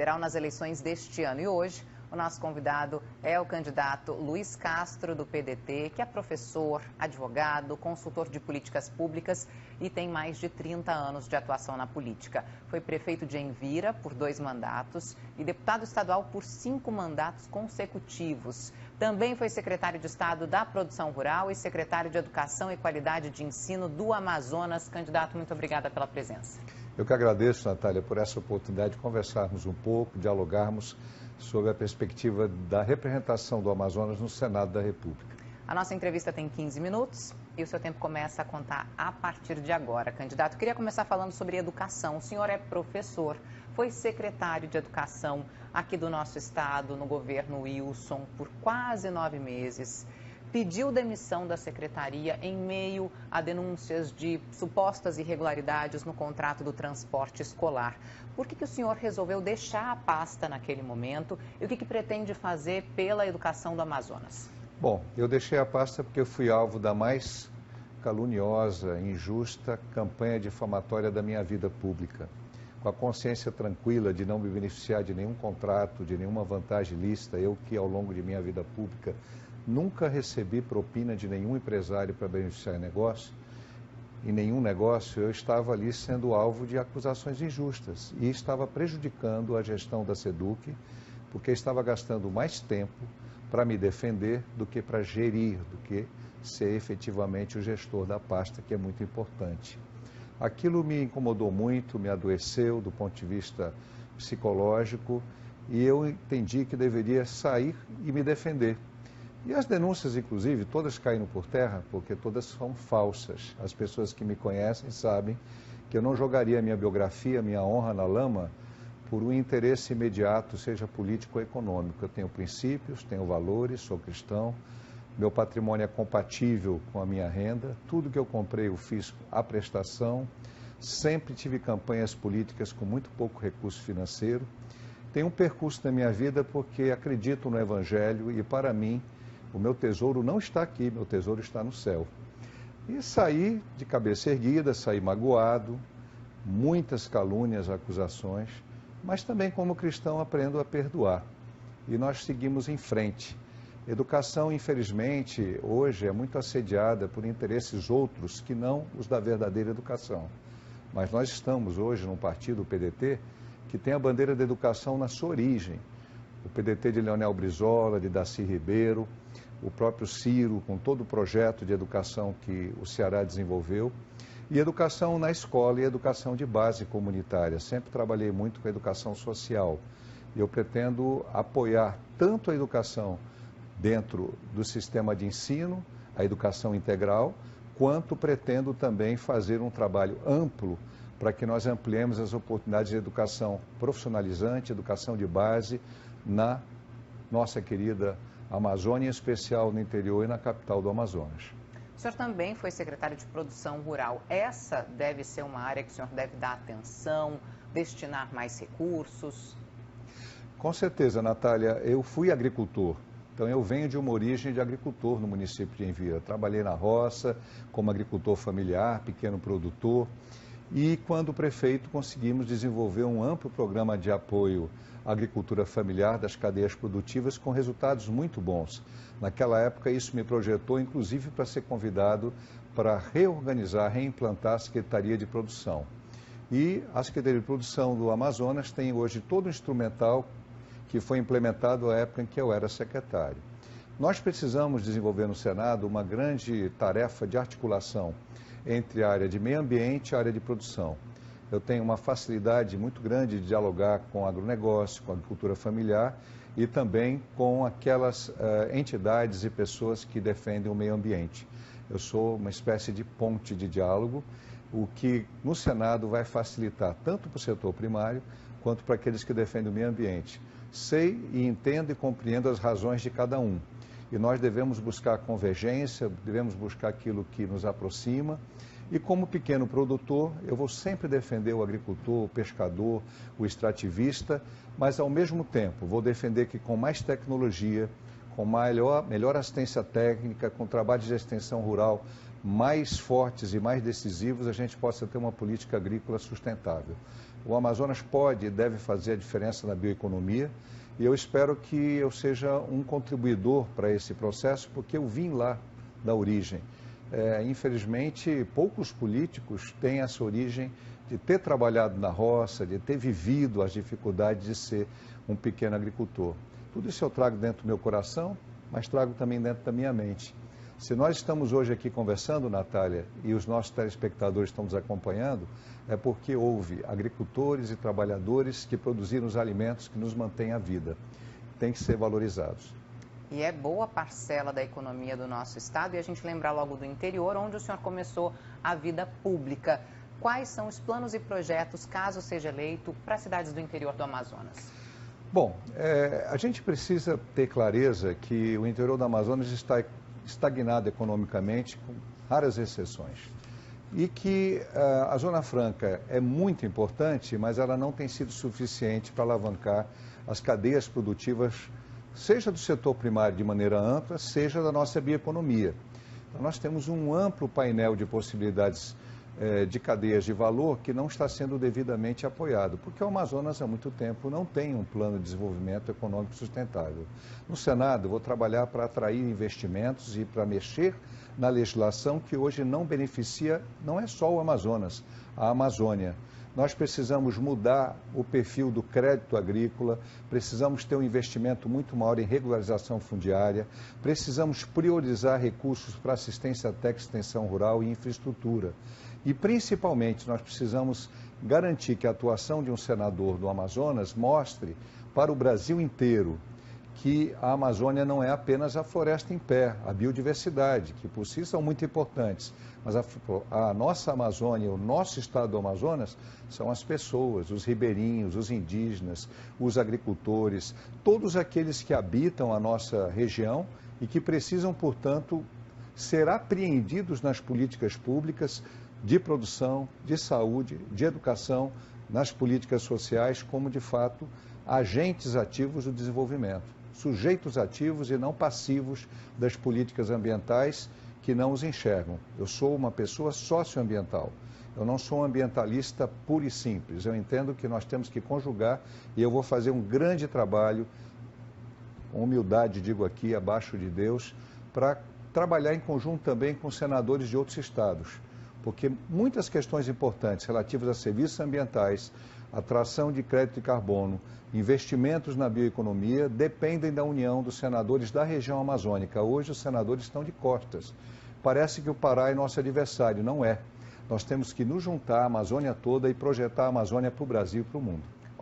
federal nas eleições deste ano. E hoje, o nosso convidado é o candidato Luiz Castro, do PDT, que é professor, advogado, consultor de políticas públicas e tem mais de 30 anos de atuação na política. Foi prefeito de Envira por 2 mandatos e deputado estadual por 5 mandatos consecutivos. Também foi secretário de Estado da Produção Rural e secretário de Educação e Qualidade de Ensino do Amazonas. Candidato, muito obrigada pela presença. Eu que agradeço, Natália, por essa oportunidade de conversarmos um pouco, dialogarmos sobre a perspectiva da representação do Amazonas no Senado da República. A nossa entrevista tem 15 minutos e o seu tempo começa a contar a partir de agora. Candidato, eu queria começar falando sobre educação. O senhor é professor, foi secretário de Educação aqui do nosso estado, no governo Wilson, por quase 9 meses. Pediu demissão da secretaria em meio a denúncias de supostas irregularidades no contrato do transporte escolar. Por que o senhor resolveu deixar a pasta naquele momento e o que pretende fazer pela educação do Amazonas? Bom, eu deixei a pasta porque eu fui alvo da mais caluniosa, injusta campanha difamatória da minha vida pública. Com a consciência tranquila de não me beneficiar de nenhum contrato, de nenhuma vantagem lícita, eu que ao longo de minha vida pública nunca recebi propina de nenhum empresário para beneficiar negócio. Em nenhum negócio eu estava ali sendo alvo de acusações injustas e estava prejudicando a gestão da SEDUC, porque estava gastando mais tempo para me defender do que para gerir, do que ser efetivamente o gestor da pasta, que é muito importante. Aquilo me incomodou muito, me adoeceu do ponto de vista psicológico e eu entendi que deveria sair e me defender. E as denúncias, inclusive, todas caíram por terra, porque todas são falsas. As pessoas que me conhecem sabem que eu não jogaria minha biografia, minha honra na lama por um interesse imediato, seja político ou econômico. Eu tenho princípios, tenho valores, sou cristão, meu patrimônio é compatível com a minha renda, tudo que eu comprei eu fiz à prestação, sempre tive campanhas políticas com muito pouco recurso financeiro. Tenho um percurso na minha vida porque acredito no Evangelho e, para mim, o meu tesouro não está aqui, meu tesouro está no céu. E saí de cabeça erguida, saí magoado, muitas calúnias, acusações, mas também como cristão aprendo a perdoar. E nós seguimos em frente. Educação, infelizmente, hoje é muito assediada por interesses outros que não os da verdadeira educação. Mas nós estamos hoje num partido, o PDT, que tem a bandeira da educação na sua origem. O PDT de Leonel Brizola, de Darcy Ribeiro, o próprio Ciro, com todo o projeto de educação que o Ceará desenvolveu, e educação na escola e educação de base comunitária. Sempre trabalhei muito com a educação social. E eu pretendo apoiar tanto a educação dentro do sistema de ensino, a educação integral, quanto pretendo também fazer um trabalho amplo para que nós ampliemos as oportunidades de educação profissionalizante, educação de base, na nossa querida Amazônia, em especial no interior e na capital do Amazonas. O senhor também foi secretário de Produção Rural. Essa deve ser uma área que o senhor deve dar atenção, destinar mais recursos? Com certeza, Natália. Eu fui agricultor. Então, eu venho de uma origem de agricultor no município de Envira. Trabalhei na roça, como agricultor familiar, pequeno produtor. E, quando prefeito, conseguimos desenvolver um amplo programa de apoio à agricultura familiar das cadeias produtivas com resultados muito bons. Naquela época, isso me projetou, inclusive, para ser convidado para reorganizar, reimplantar a Secretaria de Produção. E a Secretaria de Produção do Amazonas tem hoje todo o instrumental que foi implementado à época em que eu era secretário. Nós precisamos desenvolver no Senado uma grande tarefa de articulação entre a área de meio ambiente e a área de produção. Eu tenho uma facilidade muito grande de dialogar com o agronegócio, com a agricultura familiar e também com aquelas entidades e pessoas que defendem o meio ambiente. Eu sou uma espécie de ponte de diálogo, o que no Senado vai facilitar tanto para o setor primário quanto para aqueles que defendem o meio ambiente. Sei e entendo e compreendo as razões de cada um. E nós devemos buscar convergência, devemos buscar aquilo que nos aproxima. E como pequeno produtor, eu vou sempre defender o agricultor, o pescador, o extrativista, mas ao mesmo tempo vou defender que com mais tecnologia, com melhor assistência técnica, com trabalhos de extensão rural mais fortes e mais decisivos, a gente possa ter uma política agrícola sustentável. O Amazonas pode e deve fazer a diferença na bioeconomia e eu espero que eu seja um contribuidor para esse processo, porque eu vim lá da origem. Infelizmente, poucos políticos têm essa origem de ter trabalhado na roça, de ter vivido as dificuldades de ser um pequeno agricultor. Tudo isso eu trago dentro do meu coração, mas trago também dentro da minha mente. Se nós estamos hoje aqui conversando, Natália, e os nossos telespectadores estão nos acompanhando, é porque houve agricultores e trabalhadores que produziram os alimentos que nos mantêm a vida. Tem que ser valorizados. E é boa parcela da economia do nosso estado, e a gente lembra logo do interior, onde o senhor começou a vida pública. Quais são os planos e projetos, caso seja eleito, para as cidades do interior do Amazonas? Bom, a gente precisa ter clareza que o interior do Amazonas está estagnado economicamente, com raras exceções. E que a Zona Franca é muito importante, mas ela não tem sido suficiente para alavancar as cadeias produtivas, seja do setor primário de maneira ampla, seja da nossa bioeconomia. Então, nós temos um amplo painel de possibilidades de cadeias de valor que não está sendo devidamente apoiado, porque o Amazonas há muito tempo não tem um plano de desenvolvimento econômico sustentável. No Senado, eu vou trabalhar para atrair investimentos e para mexer na legislação que hoje não beneficia, não é só o Amazonas, a Amazônia. Nós precisamos mudar o perfil do crédito agrícola, precisamos ter um investimento muito maior em regularização fundiária, precisamos priorizar recursos para assistência técnica, extensão rural e infraestrutura. E, principalmente, nós precisamos garantir que a atuação de um senador do Amazonas mostre para o Brasil inteiro que a Amazônia não é apenas a floresta em pé, a biodiversidade, que por si são muito importantes, mas a nossa Amazônia, o nosso estado do Amazonas, são as pessoas, os ribeirinhos, os indígenas, os agricultores, todos aqueles que habitam a nossa região e que precisam, portanto, ser apreendidos nas políticas públicas de produção, de saúde, de educação, nas políticas sociais, como, de fato, agentes ativos do desenvolvimento, sujeitos ativos e não passivos das políticas ambientais que não os enxergam. Eu sou uma pessoa socioambiental, eu não sou um ambientalista puro e simples. Eu entendo que nós temos que conjugar e eu vou fazer um grande trabalho, com humildade, digo aqui, abaixo de Deus, para trabalhar em conjunto também com senadores de outros estados, porque muitas questões importantes relativas a serviços ambientais, atração de crédito de carbono, investimentos na bioeconomia, dependem da união dos senadores da região amazônica. Hoje os senadores estão de costas. Parece que o Pará é nosso adversário, não é. Nós temos que nos juntar, a Amazônia toda, e projetar a Amazônia para o Brasil e para o mundo.